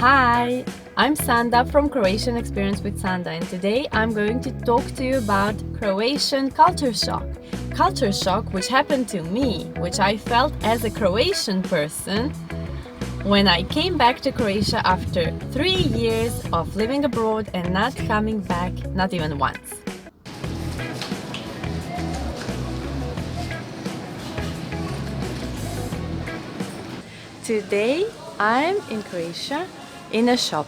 Hi, I'm Sanda from Croatian Experience with Sanda, and today I'm going to talk to you about Croatian culture shock. Culture shock which happened to me, which I felt as a Croatian person when I came back to Croatia after 3 years of living abroad and not coming back, not even once. Today I'm in Croatia in a shop.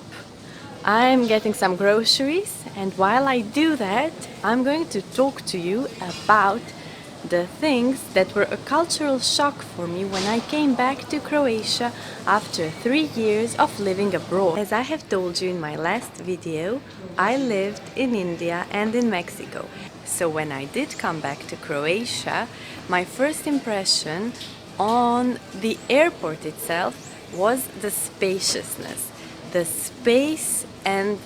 I'm getting some groceries, and while I do that, I'm going to talk to you about the things that were a cultural shock for me when I came back to Croatia after 3 years of living abroad. As I have told you in my last video, I lived in India and in Mexico. So when I did come back to Croatia, my first impression on the airport itself was the spaciousness, the space and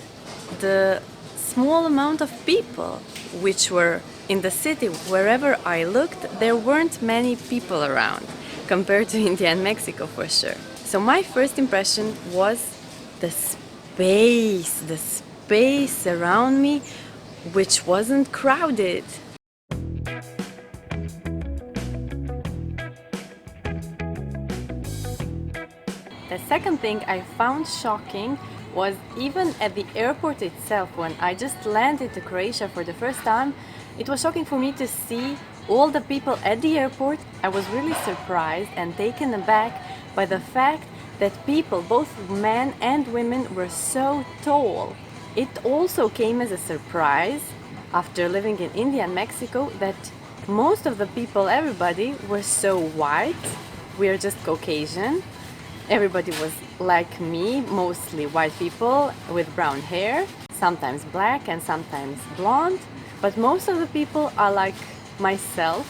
the small amount of people which were in the city. Wherever I looked, there weren't many people around compared to India and Mexico for sure. So my first impression was the space around me, which wasn't crowded. The second thing I found shocking was even at the airport itself. When I just landed to Croatia for the first time, it was shocking for me to see all the people at the airport. I was really surprised and taken aback by the fact that people, both men and women, were so tall. It also came as a surprise after living in India and Mexico that most of the people, everybody, were so white. We are just Caucasian. Everybody was like me, mostly white people with brown hair, sometimes black and sometimes blonde, but most of the people are like myself.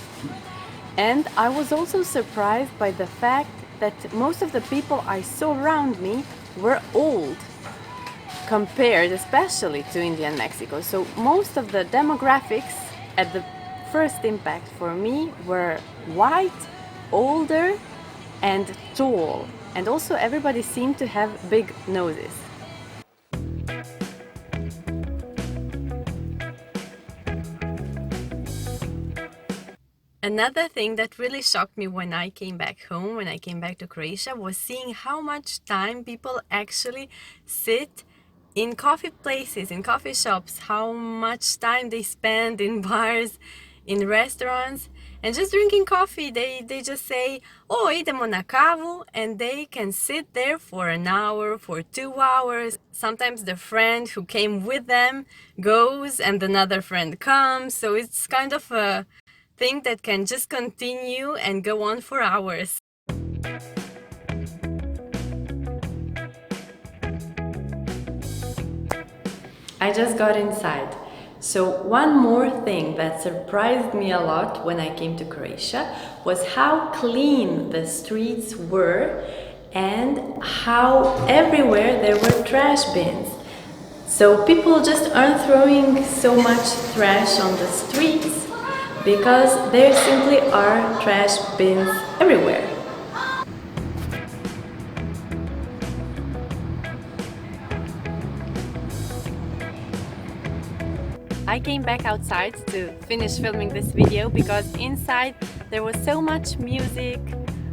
And I was also surprised by the fact that most of the people I saw around me were old, compared especially to India and Mexico. So most of the demographics at the first impact for me were white, older and tall. And also everybody seemed to have big noses. Another thing that really shocked me when I came back home, when I came back to Croatia, was seeing how much time people actually sit in coffee places, in coffee shops, how much time they spend in bars, in restaurants, and just drinking coffee. They just say, oh, idemo na kavu, and they can sit there for an hour, for 2 hours. Sometimes the friend who came with them goes and another friend comes, so it's kind of a thing that can just continue and go on for hours. I just got inside. So one more thing that surprised me a lot when I came to Croatia was how clean the streets were and how everywhere there were trash bins. So people just aren't throwing so much trash on the streets because there simply are trash bins everywhere. I came back outside to finish filming this video because inside there was so much music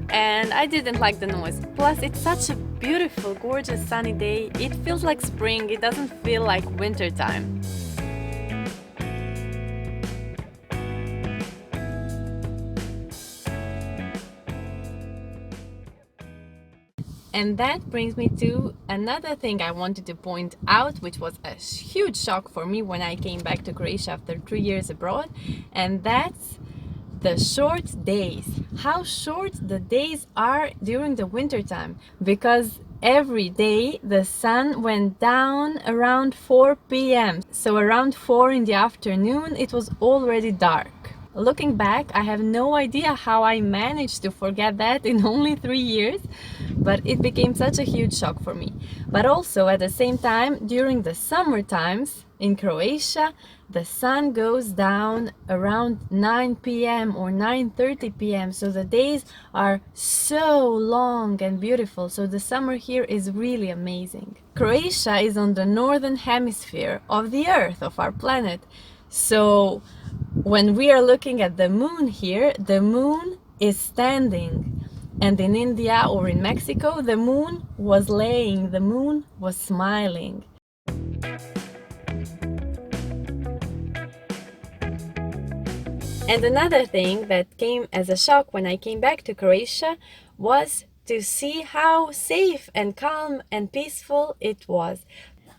and I didn't like the noise. Plus it's such a beautiful, gorgeous sunny day. It feels like spring, it doesn't feel like winter time. And that brings me to another thing I wanted to point out, which was a huge shock for me when I came back to Croatia after 3 years abroad, and that's the short days. How short the days are during the winter time, because every day the sun went down around 4 p.m. So around 4 in the afternoon it was already dark. Looking back, I have no idea how I managed to forget that in only 3 years, but it became such a huge shock for me. But also at the same time, during the summer times in Croatia, the sun goes down around 9 p.m. or 9:30 p.m. so the days are so long and beautiful. So the summer here is really amazing. Croatia is on the northern hemisphere of the Earth, of our planet. So when we are looking at the moon here, the moon is standing. And in India or in Mexico, the moon was laying, the moon was smiling. And another thing that came as a shock when I came back to Croatia was to see how safe and calm and peaceful it was.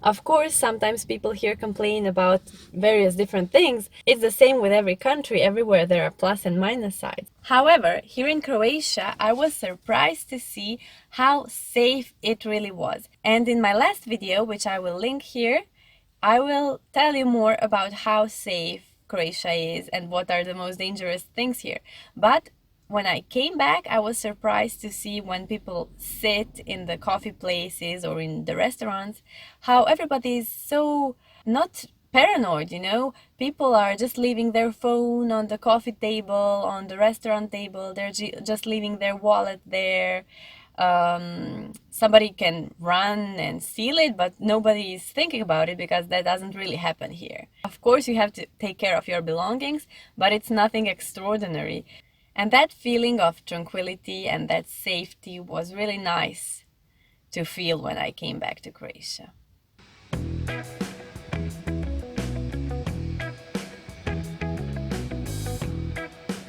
Of course, sometimes people here complain about various different things. It's the same with every country. Everywhere there are plus and minus sides. However, here in Croatia, I was surprised to see how safe it really was. And in my last video, which I will link here, I will tell you more about how safe Croatia is and what are the most dangerous things here. But when I came back, I was surprised to see when people sit in the coffee places or in the restaurants, how everybody is so not paranoid, you know? People are just leaving their phone on the coffee table, on the restaurant table, they're just leaving their wallet there. Somebody can run and steal it, but nobody is thinking about it because that doesn't really happen here. Of course, you have to take care of your belongings, but it's nothing extraordinary. And that feeling of tranquility and that safety was really nice to feel when I came back to Croatia.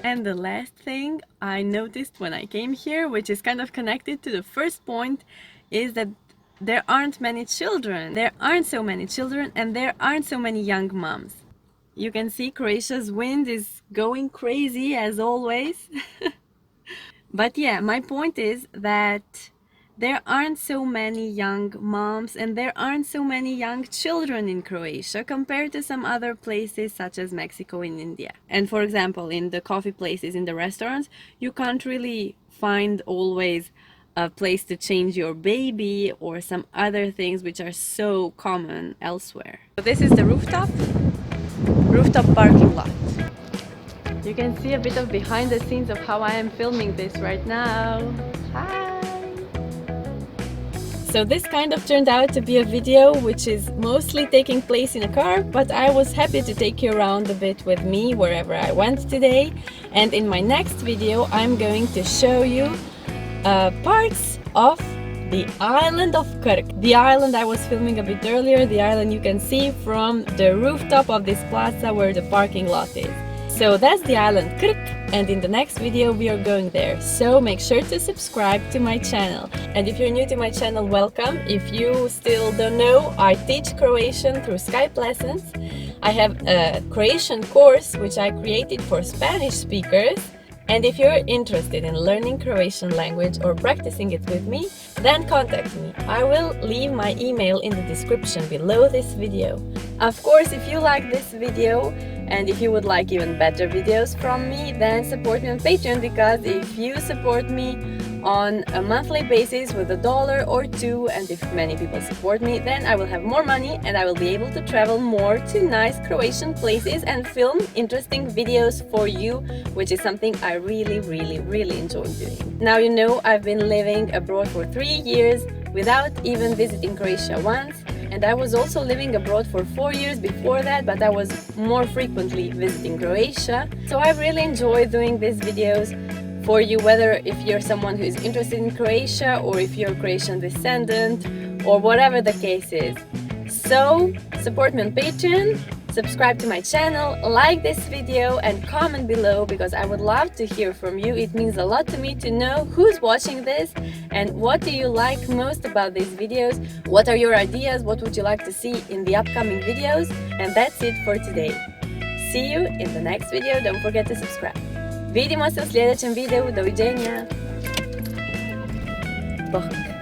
And the last thing I noticed when I came here, which is kind of connected to the first point, is that there aren't many children. There aren't so many children and there aren't so many young moms. You can see Croatia's wind is going crazy as always. But yeah, my point is that there aren't so many young moms and there aren't so many young children in Croatia compared to some other places such as Mexico and India. And for example, in the coffee places, in the restaurants, you can't really find always a place to change your baby or some other things which are so common elsewhere. So this is the rooftop parking lot. You can see a bit of behind the scenes of how I am filming this right now. Hi! So this kind of turned out to be a video which is mostly taking place in a car, but I was happy to take you around a bit with me wherever I went today. And in my next video I'm going to show you parts of the island of Krk. The island I was filming a bit earlier, the island you can see from the rooftop of this plaza where the parking lot is. So that's the island Krk, and in the next video we are going there. So make sure to subscribe to my channel. And if you're new to my channel, welcome. If you still don't know, I teach Croatian through Skype lessons. I have a Croatian course which I created for Spanish speakers. And if you're interested in learning Croatian language or practicing it with me, then contact me. I will leave my email in the description below this video. Of course, if you like this video and if you would like even better videos from me, then support me on Patreon, because if you support me on a monthly basis with $1 or $2, and if many people support me, then I will have more money and I will be able to travel more to nice Croatian places and film interesting videos for you, which is something I really enjoy doing. Now you know I've been living abroad for 3 years without even visiting Croatia once, and I was also living abroad for 4 years before that, but I was more frequently visiting Croatia. So I really enjoy doing these videos for you, whether if you're someone who is interested in Croatia or if you're a Croatian descendant or whatever the case is. So support me on Patreon, subscribe to my channel, like this video and comment below, because I would love to hear from you. It means a lot to me to know who's watching this and what do you like most about these videos, what are your ideas, what would you like to see in the upcoming videos. And that's it for today. See you in the next video, don't forget to subscribe. Vidimo se u sljedećem videu, doviđenja. Bok.